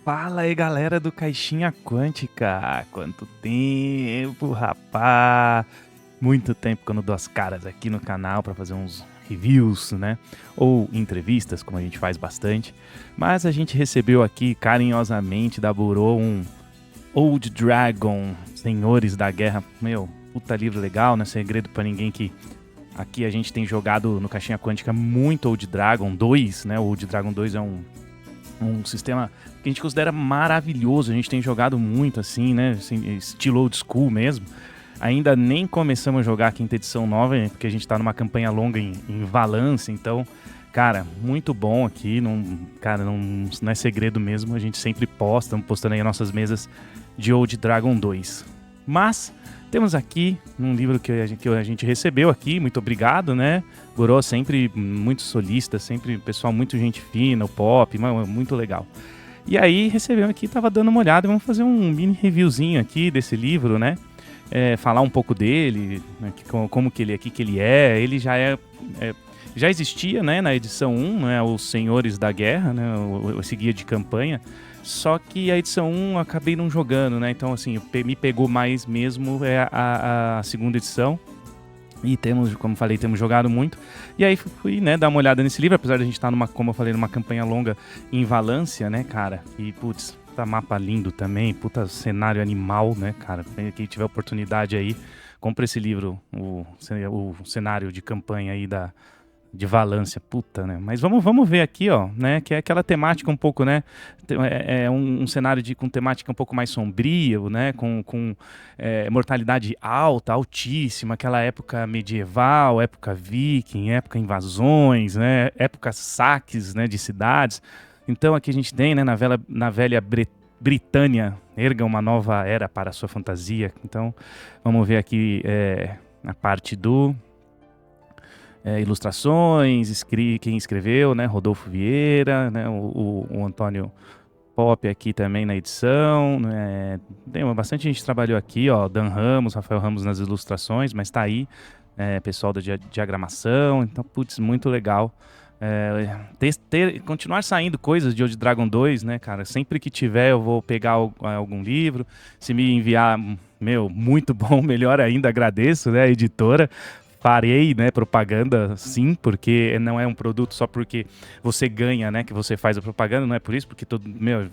Fala aí, galera do Caixinha Quântica! Quanto tempo, rapá! Muito tempo que eu não dou as caras aqui no canal para fazer uns reviews, né? Ou entrevistas, como a gente faz bastante. Mas a gente recebeu aqui carinhosamente da Burô um Old Dragon, Senhores da Guerra. Meu, puta livro legal, não é segredo pra ninguém que aqui a gente tem jogado no Caixinha Quântica muito Old Dragon 2, né? O Old Dragon 2 é um sistema que a gente considera maravilhoso. A gente tem jogado muito assim, né? Assim, estilo old school mesmo. Ainda nem começamos a jogar a quinta edição nova, porque a gente tá numa campanha longa em Valância, então, cara, muito bom aqui. Não é segredo mesmo. A gente sempre posta, estamos postando aí as nossas mesas de Old Dragon 2. Mas temos aqui um livro que a gente recebeu aqui, muito obrigado, né? Burô sempre muito solista, sempre pessoal muito gente fina, o Pop, muito legal. E aí recebemos aqui, tava dando uma olhada, vamos fazer um mini reviewzinho aqui desse livro, né? Falar um pouco dele, né? Como que ele é. Ele já existia, né, na edição 1, né, Os Senhores da Guerra, né, esse guia de campanha. Só que a edição 1 eu acabei não jogando, né? Então, assim, me pegou mais mesmo a segunda edição. E temos, como falei, temos jogado muito. E aí fui, né, dar uma olhada nesse livro, apesar de a gente estar como eu falei, numa campanha longa em Valância, né, cara? E, putz, tá mapa lindo também, puta cenário animal, né, cara? Quem tiver oportunidade aí, compra esse livro, o cenário de campanha aí de Valância, puta, né? Mas vamos ver aqui, ó, né? Que é aquela temática um pouco, né? É um cenário com temática um pouco mais sombrio, né? Com mortalidade alta, altíssima, aquela época medieval, época viking, época invasões, né? Época saques, né? De cidades. Então aqui a gente tem, né? Na velha Britânia, erga uma nova era para a sua fantasia. Então vamos ver aqui a parte do ilustrações, quem escreveu, né, Rodolfo Vieira, né, o Antônio Pop aqui também na edição, né, tem bastante gente que trabalhou aqui, ó, Dan Ramos, Rafael Ramos nas ilustrações, mas tá aí, pessoal da diagramação, então, putz, muito legal. Continuar saindo coisas de Old Dragon 2, né, cara, sempre que tiver eu vou pegar algum livro, se me enviar, meu, muito bom, melhor ainda, agradeço, né, a editora. Farei, né, propaganda, sim, porque não é um produto só porque você ganha, né, que você faz a propaganda, não é por isso, porque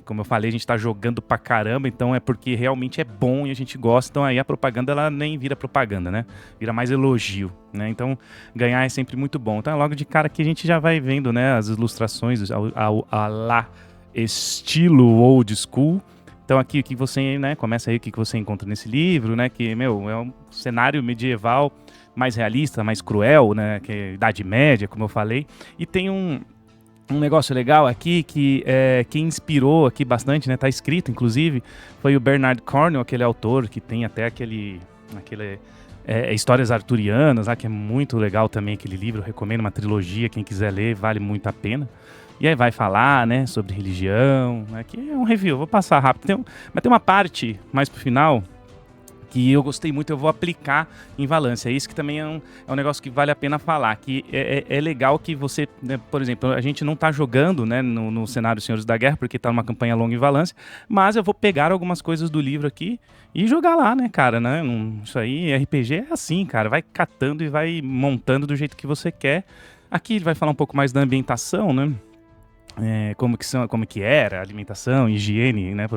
como eu falei, a gente tá jogando pra caramba, então é porque realmente é bom e a gente gosta, então aí a propaganda, ela nem vira propaganda, né, vira mais elogio, né, então ganhar é sempre muito bom. Então logo de cara aqui a gente já vai vendo, né, as ilustrações a lá estilo old school. Então aqui o que você, né, começa aí o que você encontra nesse livro, né, que, meu, é um cenário medieval mais realista, mais cruel, né, que é Idade Média, como eu falei. E tem um negócio legal aqui que quem inspirou aqui bastante, né, tá escrito inclusive, foi o Bernard Cornwell, aquele autor que tem até aquele Histórias Arturianas, que é muito legal também aquele livro, eu recomendo, uma trilogia, quem quiser ler, vale muito a pena. E aí vai falar, né, sobre religião, né, que é um review, vou passar rápido. Mas tem uma parte mais pro final que eu gostei muito, eu vou aplicar em Valância. Isso que também é um negócio que vale a pena falar, que é legal que você, né, por exemplo, a gente não tá jogando, né, no cenário Senhores da Guerra, porque tá numa campanha longa em Valância, mas eu vou pegar algumas coisas do livro aqui e jogar lá, né, cara, né? Isso aí, RPG é assim, cara, vai catando e vai montando do jeito que você quer. Aqui ele vai falar um pouco mais da ambientação, né? Como que era a alimentação, higiene, né,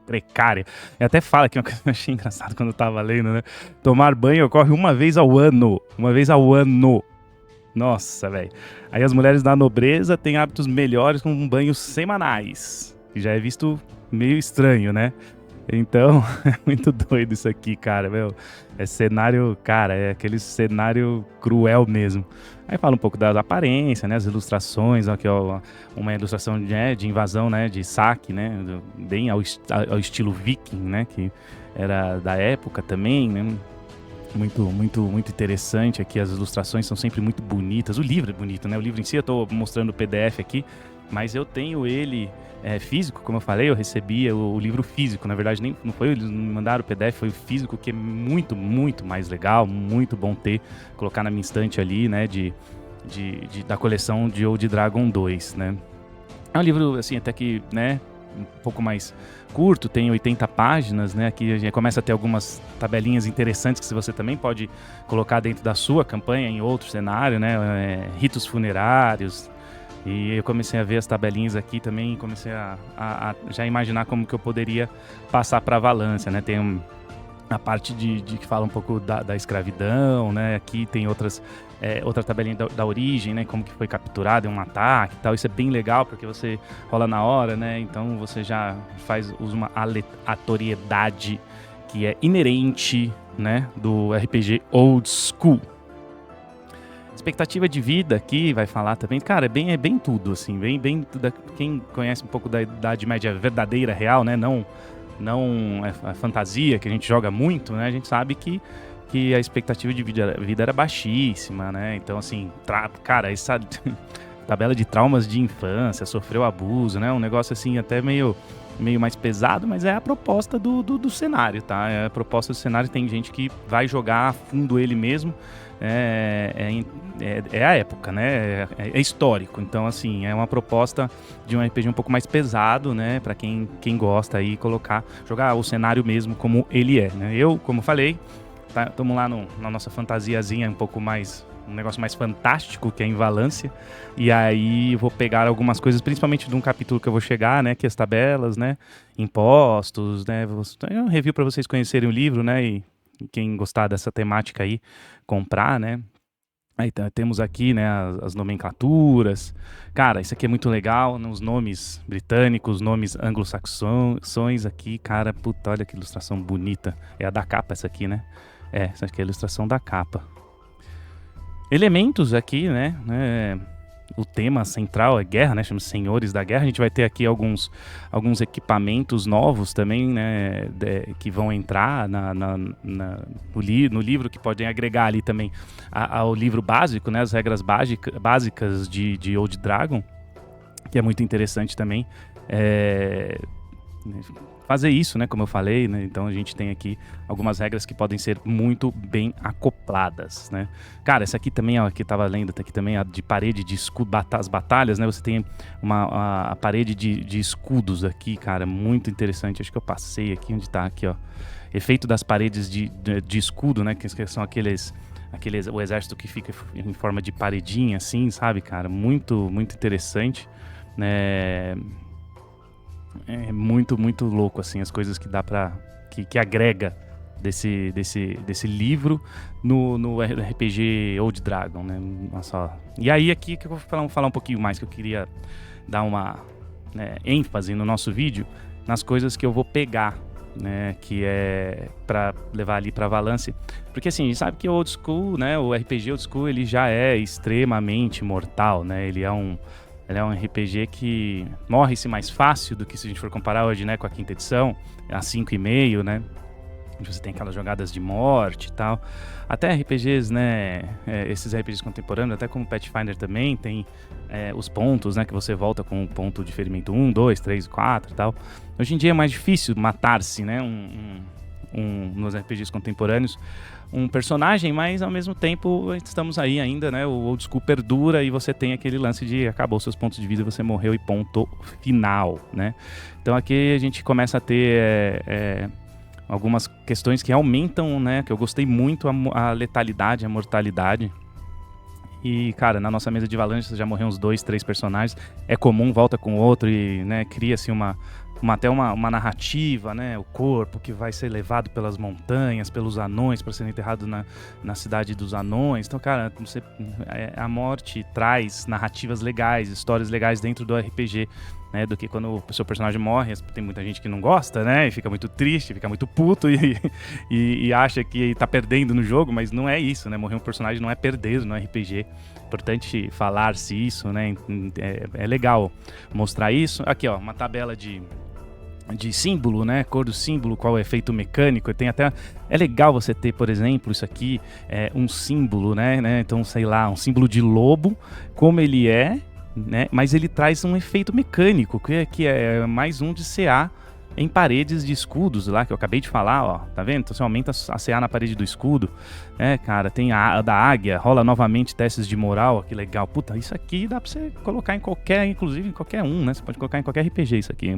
precária. E até fala que uma coisa que eu achei engraçado quando eu tava lendo, né? Tomar banho ocorre uma vez ao ano. Uma vez ao ano. Nossa, velho. Aí as mulheres da nobreza têm hábitos melhores com banhos semanais. Que já é visto meio estranho, né? Então, é muito doido isso aqui, cara, meu. É cenário, cara, é aquele cenário cruel mesmo. Aí fala um pouco da aparência, né, as ilustrações, aqui ó, uma ilustração de invasão, né, de saque, né, bem ao estilo viking, né, que era da época também, né. Muito interessante aqui, as ilustrações são sempre muito bonitas. O livro é bonito, né? O livro em si, eu tô mostrando o PDF aqui, mas eu tenho ele físico, como eu falei, eu recebi o livro físico. Na verdade, não foi eles me mandaram o PDF, foi o físico, que é muito mais legal, muito bom ter, colocar na minha estante ali, né, da coleção de Old Dragon 2, né? É um livro, assim, até que, né, um pouco mais curto, tem 80 páginas, né? Aqui a gente começa a ter algumas tabelinhas interessantes que você também pode colocar dentro da sua campanha em outro cenário, né? Ritos funerários. E eu comecei a ver as tabelinhas aqui também e comecei a já imaginar como que eu poderia passar para Valância, né? Tem a parte de que fala um pouco da escravidão, né? Aqui tem outra tabelinha da origem, né? Como que foi capturado, um ataque e tal. Isso é bem legal porque você rola na hora, né? Então você já usa uma aleatoriedade que é inerente, né? Do RPG Old School. Expectativa de vida aqui vai falar também, cara, é bem tudo, assim, bem quem conhece um pouco da Idade Média verdadeira, real, né? Não a fantasia que a gente joga muito, né? A gente sabe que a expectativa de vida era baixíssima, né? Então, assim, cara, essa tabela de traumas de infância, sofreu abuso, né? Um negócio, assim, até meio mais pesado, mas é a proposta do cenário, tá? É a proposta do cenário, tem gente que vai jogar a fundo ele mesmo, é a época, né? É histórico. Então, assim, é uma proposta de um RPG um pouco mais pesado, né? Pra quem gosta aí, jogar o cenário mesmo como ele é, né? Eu, como falei, estamos lá na nossa fantasiazinha um negócio mais fantástico, que é em Valância. E aí vou pegar algumas coisas, principalmente de um capítulo que eu vou chegar, né? Que é as tabelas, né? Impostos, né? Um review para vocês conhecerem o livro, né? E quem gostar dessa temática aí, comprar, né? Aí temos aqui, né, as nomenclaturas. Cara, isso aqui é muito legal, né, os nomes britânicos, nomes anglo-saxões aqui. Cara, puta, olha que ilustração bonita. É a da capa essa aqui, né? Essa aqui é a ilustração da capa. Elementos aqui, né? O tema central é guerra, né? Chama Senhores da Guerra. A gente vai ter aqui alguns equipamentos novos também, né? Que vão entrar no livro, que podem agregar ali também ao livro básico, né? As regras básicas de Old Dragon, que é muito interessante também. Fazer isso, né, como eu falei, né, então a gente tem aqui algumas regras que podem ser muito bem acopladas, né. Cara, essa aqui também, ó, que eu tava lendo, tá aqui também, a de parede de escudo, as batalhas, né, você tem a parede de escudos aqui, cara, muito interessante, acho que eu passei aqui, onde tá, aqui, ó, efeito das paredes de escudo, né, que são aqueles, o exército que fica em forma de paredinha, assim, sabe, cara, muito, muito interessante, né. É muito, muito louco, assim, as coisas que dá pra... que agrega desse livro no RPG Old Dragon, né? Nossa, e aí aqui que eu vou falar um pouquinho mais, que eu queria dar uma, né, ênfase no nosso vídeo, nas coisas que eu vou pegar, né? Que é pra levar ali pra Valância. Porque assim, a gente sabe que o Old School, né? O RPG Old School, ele já é extremamente mortal, né? Ele é um RPG que morre-se mais fácil do que se a gente for comparar hoje, né, com a quinta edição, a 5,5, né? Você tem aquelas jogadas de morte e tal. Até RPGs, né, esses RPGs contemporâneos, até como Pathfinder também, tem os pontos, né, que você volta com o ponto de ferimento 1, 2, 3, 4 e tal. Hoje em dia é mais difícil matar-se, né, nos RPGs contemporâneos, um personagem, mas ao mesmo tempo estamos aí ainda, né? O Old School perdura e você tem aquele lance de acabou seus pontos de vida, você morreu e ponto final, né? Então aqui a gente começa a ter algumas questões que aumentam, né? Que eu gostei muito, a letalidade, a mortalidade. E, cara, na nossa mesa de Valância já morreu uns 2, 3 personagens. É comum, volta com outro e, né, cria-se até uma narrativa, né? O corpo que vai ser levado pelas montanhas, pelos anões, para ser enterrado na cidade dos anões. Então, cara, a morte traz narrativas legais, histórias legais dentro do RPG, né? Do que quando o seu personagem morre, tem muita gente que não gosta, né? E fica muito triste, fica muito puto e acha que tá perdendo no jogo, mas não é isso, né? Morrer um personagem não é perder no RPG. Importante falar-se isso, né? É legal mostrar isso. Aqui, ó, uma tabela de símbolo, né? Cor do símbolo, qual é o efeito mecânico. Tem até... É legal você ter, por exemplo, isso aqui, um símbolo, né? Então, sei lá, um símbolo de lobo, como ele é, né? Mas ele traz um efeito mecânico, que é mais um de CA em paredes de escudos lá, que eu acabei de falar, ó, tá vendo? Então você aumenta a CA na parede do escudo, cara, tem a da águia, rola novamente testes de moral, ó, que legal. Puta, isso aqui dá pra você colocar em qualquer, inclusive em qualquer um, né? Você pode colocar em qualquer RPG isso aqui,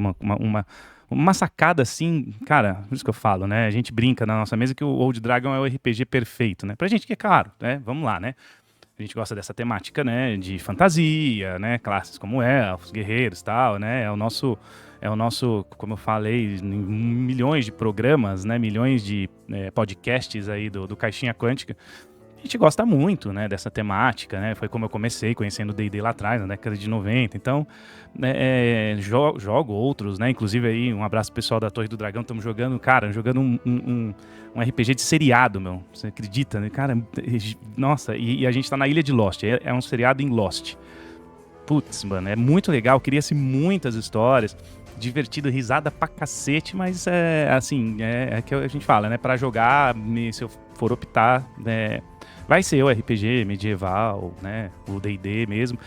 uma sacada assim, cara, por isso que eu falo, né? A gente brinca na nossa mesa que o Old Dragon é o RPG perfeito, né? Pra gente que é claro, né? Vamos lá, né? A gente gosta dessa temática, né? De fantasia, né? Classes como elfos, guerreiros e tal, né? É o nosso, como eu falei, em milhões de programas, né? Milhões de podcasts aí do Caixinha Quântica. A gente gosta muito, né, dessa temática, né? Foi como eu comecei conhecendo o D&D lá atrás, na década de 90. Então, jogo outros, né? Inclusive aí, um abraço pro pessoal da Torre do Dragão. Estamos jogando, cara, um RPG de seriado, meu. Você acredita, né? Cara, nossa, e a gente tá na Ilha de Lost. É um seriado em Lost. Putz, mano, é muito legal. Cria-se muitas histórias. Divertido, risada pra cacete, mas é que a gente fala, né? Pra jogar, se eu for optar, né? Vai ser o RPG medieval, né? O D&D mesmo.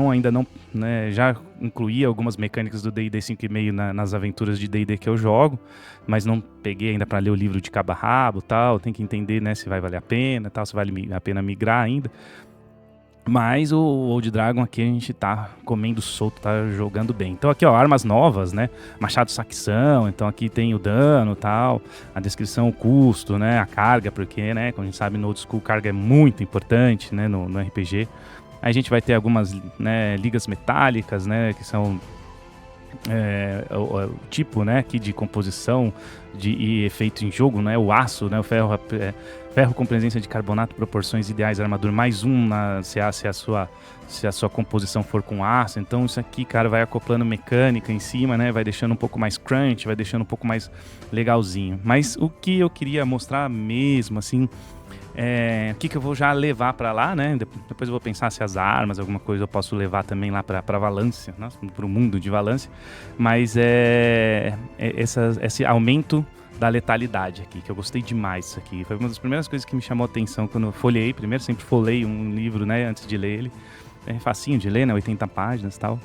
Ainda não, né? Já incluí algumas mecânicas do D&D 5.5 nas aventuras de D&D que eu jogo, mas não peguei ainda para ler o livro de cabo a rabo, tal. Tem que entender, né? Se vai valer a pena, tal, se vale a pena migrar ainda. Mas o Old Dragon aqui a gente tá comendo solto, tá jogando bem. Então aqui, ó, armas novas, né? Machado Saxão, então aqui tem o dano e tal, a descrição, o custo, né? A carga, porque, né? Como a gente sabe, no Old School, carga é muito importante, né? No RPG. Aí a gente vai ter algumas, né, ligas metálicas, né? Que são o tipo, né, aqui de composição e efeito em jogo, né? O aço, né? O ferro... Ferro com presença de carbonato, proporções ideais, armadura mais um se a sua composição for com aço. Então isso aqui, cara, vai acoplando mecânica em cima, né? Vai deixando um pouco mais crunch, vai deixando um pouco mais legalzinho. Mas o que eu queria mostrar mesmo, assim, o que eu vou já levar pra lá, né? Depois eu vou pensar se as armas, alguma coisa eu posso levar também lá pra Valância, pro mundo de Valância. Mas esse aumento da letalidade aqui, que eu gostei demais isso aqui. Foi uma das primeiras coisas que me chamou a atenção quando eu folhei. Primeiro, sempre folhei um livro, né, antes de ler ele. É facinho de ler, né, 80 páginas e tal.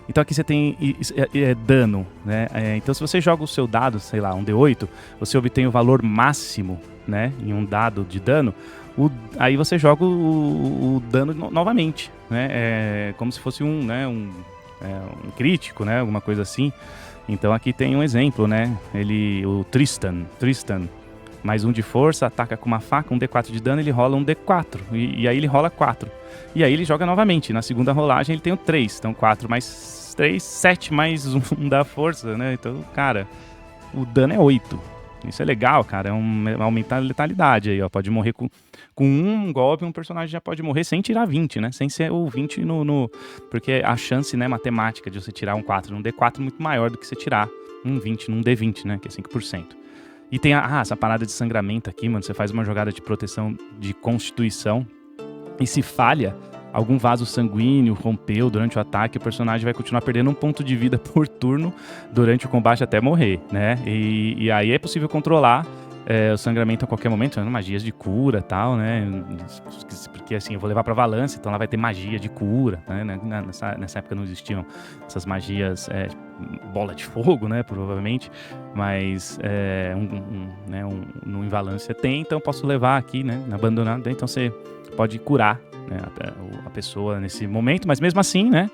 Então aqui você tem dano, né? Então se você joga o seu dado, sei lá, um D8, você obtém o valor máximo, né, em um dado de dano. Aí você joga o dano novamente, né? Como se fosse um crítico, né, alguma coisa assim. Então aqui tem um exemplo, né? O Tristan, mais um de força, ataca com uma faca, um D4 de dano, ele rola um D4. E aí ele rola 4. E aí ele joga novamente. Na segunda rolagem ele tem o 3. Então 4 mais 3, 7 mais 1 da força, né? Então, cara, o dano é 8. Isso é legal, cara. Aumentar a letalidade aí, ó. Pode morrer com um golpe, um personagem já pode morrer sem tirar 20, né? Sem ser o 20 porque a chance, né, matemática de você tirar um 4 num D4 é muito maior do que você tirar um 20 num D20, né? Que é 5%. E tem essa parada de sangramento aqui, mano. Você faz uma jogada de proteção de constituição e se falha, algum vaso sanguíneo rompeu durante o ataque, o personagem vai continuar perdendo um ponto de vida por turno durante o combate até morrer, né? E aí é possível controlar o sangramento a qualquer momento, magias de cura e tal, né? Porque assim, eu vou levar pra Valância, então lá vai ter magia de cura, né? Nessa época não existiam essas magias, bola de fogo, né? Provavelmente, mas no em Valância tem, então eu posso levar aqui, né? Abandonado, então você pode curar, né, a pessoa nesse momento, mas mesmo assim, né,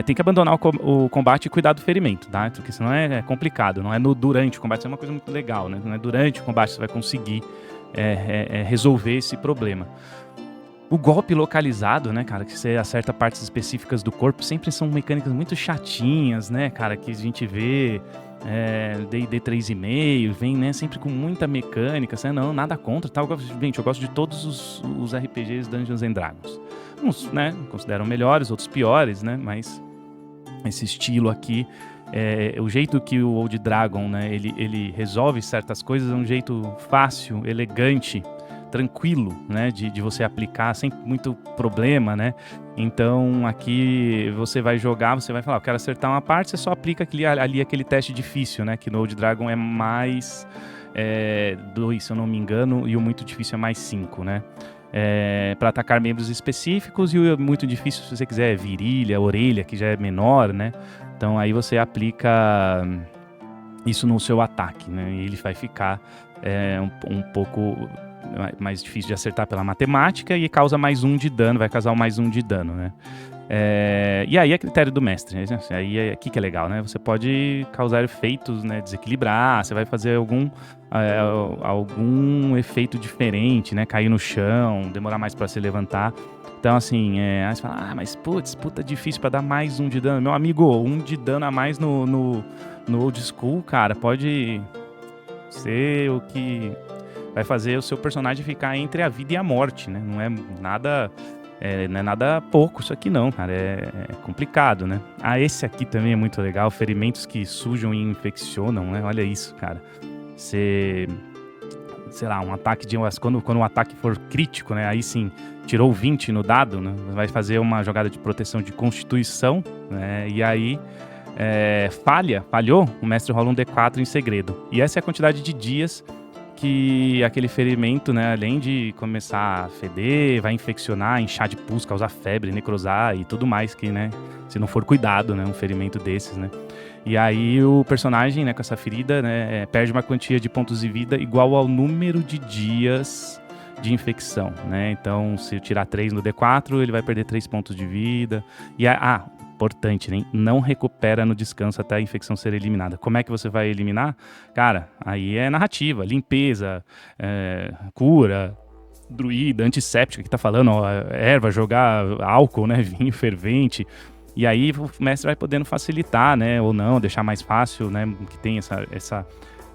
tem que abandonar o combate e cuidar do ferimento, tá? Porque senão é complicado, não é durante o combate, isso é uma coisa muito legal, né? Não é durante o combate que você vai conseguir resolver esse problema. O golpe localizado, né, cara, que você acerta partes específicas do corpo, sempre são mecânicas muito chatinhas, né, cara, que a gente vê D&D 3.5, vem, né, sempre com muita mecânica, assim, não, nada contra, tal. Gente, eu gosto de todos os RPGs Dungeons and Dragons. Uns, né, consideram melhores, outros piores, né, mas esse estilo aqui, o jeito que o Old Dragon, né, ele resolve certas coisas é um jeito fácil, elegante, tranquilo, né, de você aplicar sem muito problema, né? Então aqui você vai jogar, você vai falar, eu quero acertar uma parte, você só aplica ali aquele teste difícil, né? Que no Old Dragon é mais 2, se eu não me engano, e o muito difícil é mais 5, né? Para atacar membros específicos, e o muito difícil, se você quiser, virilha, orelha, que já é menor, né? Então aí você aplica isso no seu ataque, né? E ele vai ficar um pouco mais difícil de acertar pela matemática e causa mais 1 de dano, vai causar mais 1 de dano, né? E aí é critério do mestre, né? Aí é aqui que é legal, né? Você pode causar efeitos, né? Desequilibrar, você vai fazer algum efeito diferente, né? Cair no chão, demorar mais pra se levantar. Então, assim, aí você fala, mas puta difícil pra dar mais 1 de dano. Meu amigo, 1 de dano a mais no old school, cara, pode ser o que vai fazer o seu personagem ficar entre a vida e a morte, né? Não é nada pouco isso aqui não, cara, é complicado, né? Esse aqui também é muito legal, ferimentos que sujam e infeccionam, né? Olha isso, cara. Sei lá, um ataque quando o ataque for crítico, né? Aí sim, tirou 20 no dado, né? Vai fazer uma jogada de proteção de constituição, né? E aí falhou, o mestre rola um D4 em segredo. E essa é a quantidade de dias que aquele ferimento, né, além de começar a feder, vai infeccionar, inchar de pus, causar febre, necrosar e tudo mais que, né, se não for cuidado, né, um ferimento desses, né. E aí o personagem, né, com essa ferida, né, perde uma quantia de pontos de vida igual ao número de dias de infecção, né. Então, se eu tirar 3 no D4, ele vai perder 3 pontos de vida. E importante, né? Não recupera no descanso até a infecção ser eliminada. Como é que você vai eliminar? Cara, aí é narrativa, limpeza, cura, druida, antisséptica que tá falando, erva, jogar álcool, né? Vinho fervente. E aí o mestre vai podendo facilitar, né? Ou não, deixar mais fácil, né? Que tem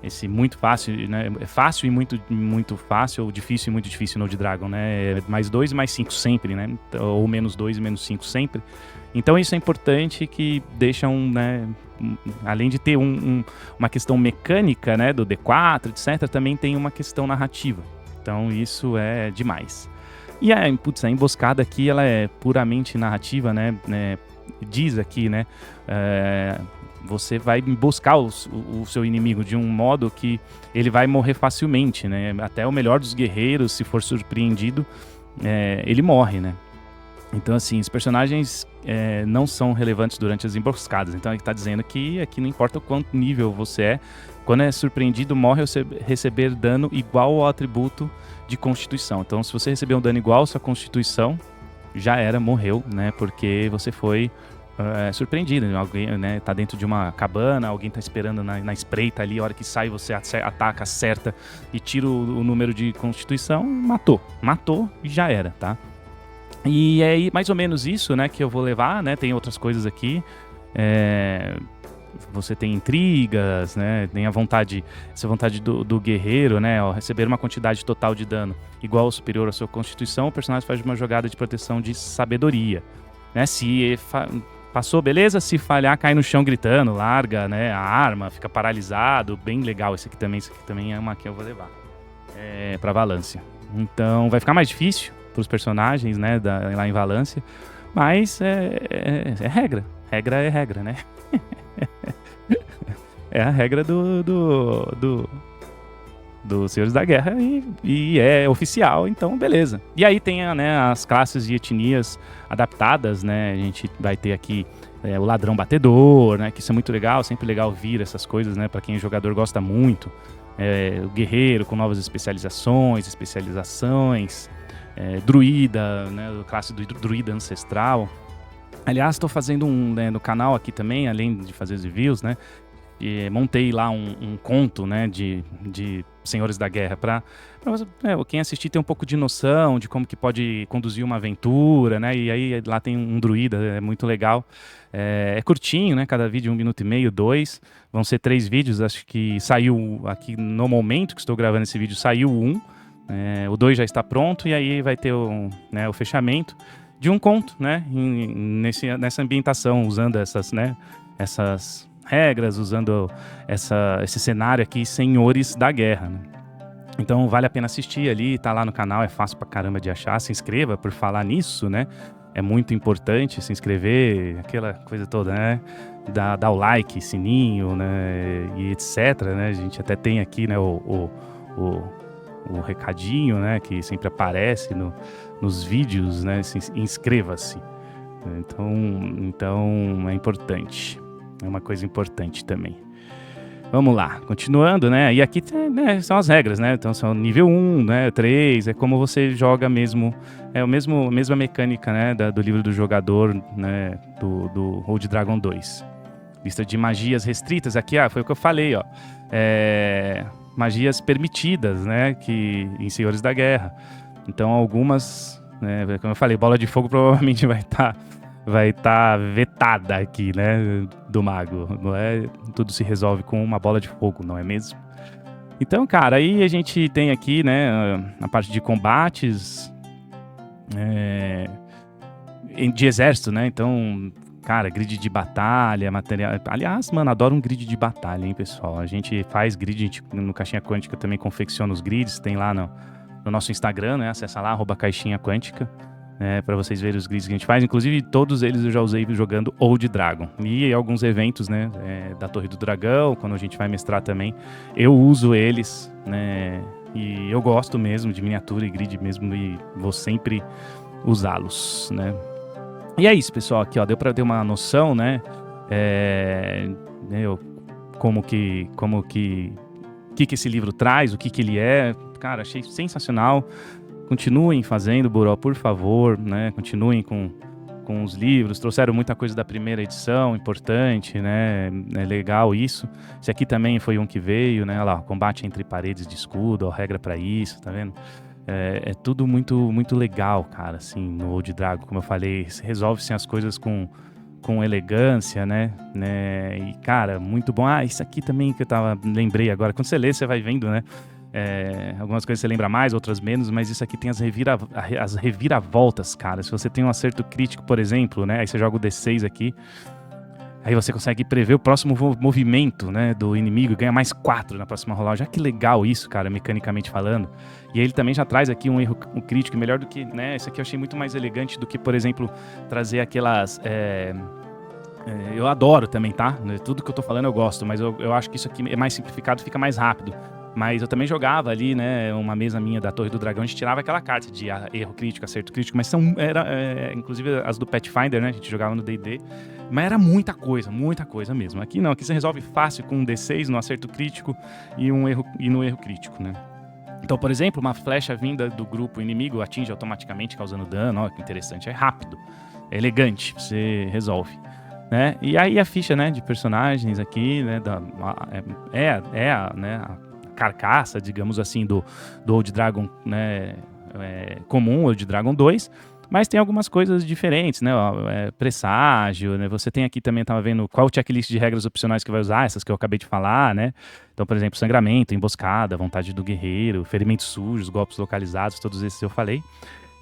esse muito fácil, né? Fácil e muito, muito fácil, ou difícil e muito difícil no Old Dragon, né? Mais 2 e mais 5 sempre, né? Ou menos 2 e menos 5 sempre. Então isso é importante, que deixam, né? Além de ter uma questão mecânica, né? Do D4, etc., também tem uma questão narrativa. Então isso é demais. E a emboscada aqui, ela é puramente narrativa, né? Diz aqui, né? Você vai emboscar o seu inimigo de um modo que ele vai morrer facilmente, né? Até o melhor dos guerreiros, se for surpreendido, ele morre, né? Então, assim, os personagens não são relevantes durante as emboscadas. Então, ele está dizendo que aqui não importa o quanto nível você é, quando é surpreendido, morre ao receber dano igual ao atributo de constituição. Então, se você receber um dano igual à sua constituição, já era, morreu, né? Porque você foi surpreendido. Alguém, né, tá dentro de uma cabana, alguém tá esperando na espreita ali, a hora que sai você ataca, acerta e tira o número de constituição, matou e já era, tá? E é mais ou menos isso, né, que eu vou levar, né? Tem outras coisas aqui. Você tem intrigas, né? Tem essa vontade do guerreiro, né? Ao receber uma quantidade total de dano igual ou superior à sua constituição, o personagem faz uma jogada de proteção de sabedoria, né? Se passou, beleza? Se falhar, cai no chão gritando, larga, né, a arma, fica paralisado. Bem legal esse aqui também é uma que eu vou levar pra Valância. Então vai ficar mais difícil pros personagens, né, lá em Valância, mas é regra. Regra é regra, né? É a regra dos Senhores da Guerra e é oficial, então beleza. E aí tem, né, as classes e etnias adaptadas, né? A gente vai ter aqui o ladrão batedor, né? Que isso é muito legal, sempre legal vir essas coisas, né? Para quem o jogador gosta muito. O guerreiro com novas especializações, druida, né? Classe do druida ancestral. Aliás, estou fazendo no canal aqui também, além de fazer os reviews, né? E montei lá um conto, né, de Senhores da Guerra para quem assistir ter um pouco de noção de como que pode conduzir uma aventura, né? E aí lá tem um druida, é muito legal. É curtinho, né? Cada vídeo 1 minuto e meio, 2. Vão ser 3 vídeos, acho que saiu aqui no momento que estou gravando esse vídeo, saiu um. O 2 já está pronto e aí vai ter o fechamento de um conto, né? Nessa ambientação, usando essas regras, usando esse cenário aqui, Senhores da Guerra, né? Então vale a pena assistir ali, tá lá no canal, é fácil pra caramba de achar. Se inscreva por falar nisso, né? É muito importante se inscrever, aquela coisa toda, né? Dá o like, sininho, né? E etc, né? A gente até tem aqui, né, o recadinho, né? Que sempre aparece nos vídeos, né? Inscreva-se. Então é importante. É uma coisa importante também. Vamos lá, continuando, né? E aqui né, são as regras, né? Então são nível 1, né? 3, é como você joga mesmo. É a mesma mecânica, né? Do livro do jogador, né? Do Old Dragon 2. Lista de magias restritas. Aqui, foi o que eu falei, ó. Magias permitidas, né? Que em Senhores da Guerra. Então algumas, né? Como eu falei, bola de fogo provavelmente vai estar vetada aqui, né, do mago. Não é? Tudo se resolve com uma bola de fogo, não é mesmo? Então, cara, aí a gente tem aqui, né, a parte de combates de exército, né? Então, cara, grid de batalha, material... Aliás, mano, adoro um grid de batalha, hein, pessoal? A gente faz grid, a gente, no Caixinha Quântica também confecciona os grids, tem lá no nosso Instagram, né? Acessa lá, @Caixinha Quântica. Para vocês verem os grids que a gente faz. Inclusive, todos eles eu já usei jogando Old Dragon. E alguns eventos, né, da Torre do Dragão, quando a gente vai mestrar também, eu uso eles, né, e eu gosto mesmo de miniatura e grid mesmo, e vou sempre usá-los, né. E é isso, pessoal, aqui, ó, deu para ter uma noção, né, como que esse livro traz, o que ele é. Cara, achei sensacional. Continuem fazendo, Buró, por favor, né? Continuem com os livros. Trouxeram muita coisa da primeira edição, importante, né? É legal isso. Esse aqui também foi um que veio, né? Olha lá, combate entre paredes de escudo, regra para isso, tá vendo? É tudo muito, muito legal, cara, assim, no Old Dragon. Como eu falei, resolve-se as coisas com elegância, né? E, cara, muito bom. Isso aqui também que lembrei agora. Quando você lê, você vai vendo, né? Algumas coisas você lembra mais, outras menos, mas isso aqui tem as reviravoltas, cara. Se você tem um acerto crítico, por exemplo, né? Aí você joga o D6 aqui, aí você consegue prever o próximo movimento, né, do inimigo e ganha mais 4 na próxima rolagem. Já que legal isso, cara, mecanicamente falando. E ele também já traz aqui um crítico melhor do que, né? Isso aqui eu achei muito mais elegante do que, por exemplo, trazer aquelas... eu adoro também, tá? Tudo que eu tô falando eu gosto, mas eu acho que isso aqui é mais simplificado, fica mais rápido. Mas eu também jogava ali, né, uma mesa minha da Torre do Dragão, a gente tirava aquela carta de erro crítico, acerto crítico, mas inclusive as do Pathfinder, né, a gente jogava no D&D, mas era muita coisa mesmo. Aqui não, aqui você resolve fácil com um D6 no acerto crítico e no erro crítico, né. Então, por exemplo, uma flecha vinda do grupo inimigo atinge automaticamente, causando dano, ó, que interessante, é rápido, é elegante, você resolve. Né? E aí a ficha, né, de personagens aqui, né, a carcaça, digamos assim, do Old Dragon, né, comum, Old Dragon 2, mas tem algumas coisas diferentes, né, presságio, né, você tem aqui também, tava vendo qual o checklist de regras opcionais que vai usar, essas que eu acabei de falar, né, então, por exemplo, sangramento, emboscada, vontade do guerreiro, ferimentos sujos, golpes localizados, todos esses eu falei.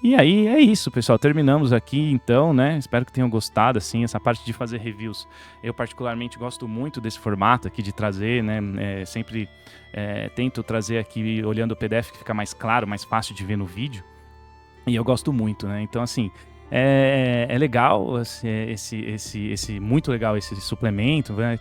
E aí é isso, pessoal, terminamos aqui então, né, espero que tenham gostado, assim, essa parte de fazer reviews, eu particularmente gosto muito desse formato aqui de trazer, né, sempre tento trazer aqui olhando o PDF que fica mais claro, mais fácil de ver no vídeo, e eu gosto muito, né, então assim, é legal, muito legal esse suplemento, né,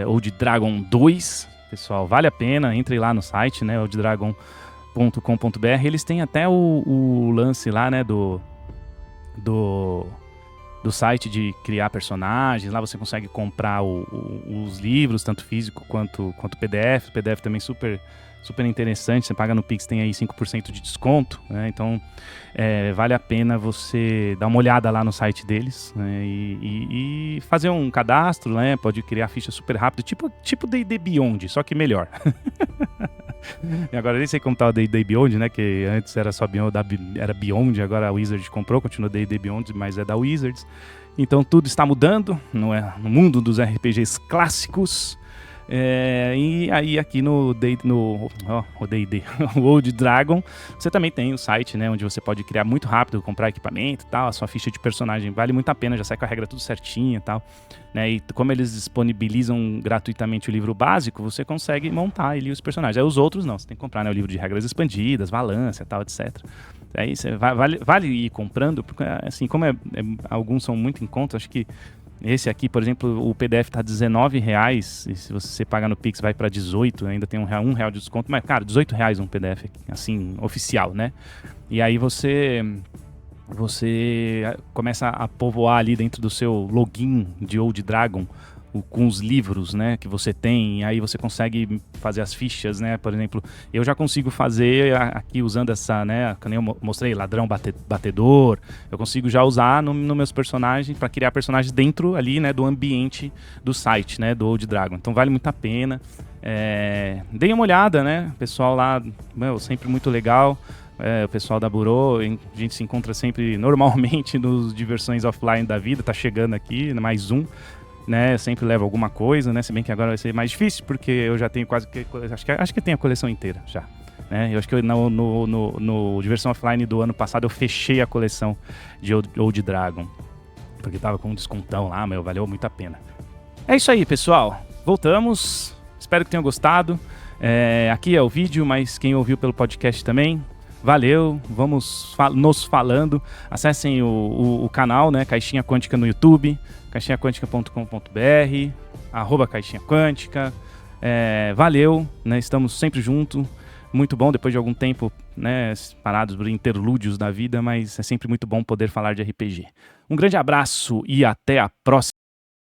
Old Dragon 2, pessoal, vale a pena, entre lá no site, né, olddragon.com.br, eles têm até o lance lá, né, do site de criar personagens, lá você consegue comprar os livros, tanto físico quanto PDF, o PDF também super interessante, você paga no Pix, tem aí 5% de desconto, né? Então vale a pena você dar uma olhada lá no site deles, né? E fazer um cadastro, né? Pode criar ficha super rápido, tipo D&D Beyond, só que melhor. E agora nem sei como tá o D&D Beyond, né? Que antes era só Beyond, era Beyond, agora a Wizards comprou, continua D&D Beyond, mas é da Wizards. Então tudo está mudando no mundo dos RPGs clássicos. E aí aqui no D&D, o Old Dragon, você também tem o site, né, onde você pode criar muito rápido, comprar equipamento e tal, a sua ficha de personagem vale muito a pena, já sai com a regra tudo certinha e tal, né, e como eles disponibilizam gratuitamente o livro básico, você consegue montar ali os personagens, aí os outros não, você tem que comprar, né, o livro de regras expandidas, valância e tal, etc. Aí você vale ir comprando, porque assim, como alguns são muito em conta, acho que esse aqui, por exemplo, o PDF tá R$19, e se você pagar no Pix vai para 18, ainda tem R$1 de desconto, mas, cara, R$18 um PDF, assim, oficial, né? E aí você você começa a povoar ali dentro do seu login de Old Dragon com os livros, né, que você tem, e aí você consegue fazer as fichas, né, por exemplo, eu já consigo fazer aqui usando essa, né, como eu mostrei, ladrão batedor, eu consigo já usar no meus personagens, para criar personagens dentro ali, né, do ambiente do site, né, do Old Dragon, então vale muito a pena. Deem uma olhada, né, pessoal lá, meu, sempre muito legal. O pessoal da Burô, a gente se encontra sempre normalmente nos diversões offline da vida, tá chegando aqui, mais um, né? Eu sempre levo alguma coisa, né? Se bem que agora vai ser mais difícil, porque eu já tenho quase que. Acho que tenho a coleção inteira já. Né? Eu acho que no Diversão Offline do ano passado eu fechei a coleção de Old Dragon. Porque tava com um descontão lá, meu, valeu muito a pena. É isso aí, pessoal. Voltamos. Espero que tenham gostado. Aqui é o vídeo, mas quem ouviu pelo podcast também, valeu, vamos nos falando. Acessem o canal, né? Caixinha Quântica no YouTube, caixinhaquântica.com.br, @Caixinha Quântica. Valeu, né? Estamos sempre juntos. Muito bom, depois de algum tempo, né, parados por interlúdios da vida, mas é sempre muito bom poder falar de RPG. Um grande abraço e até a próxima.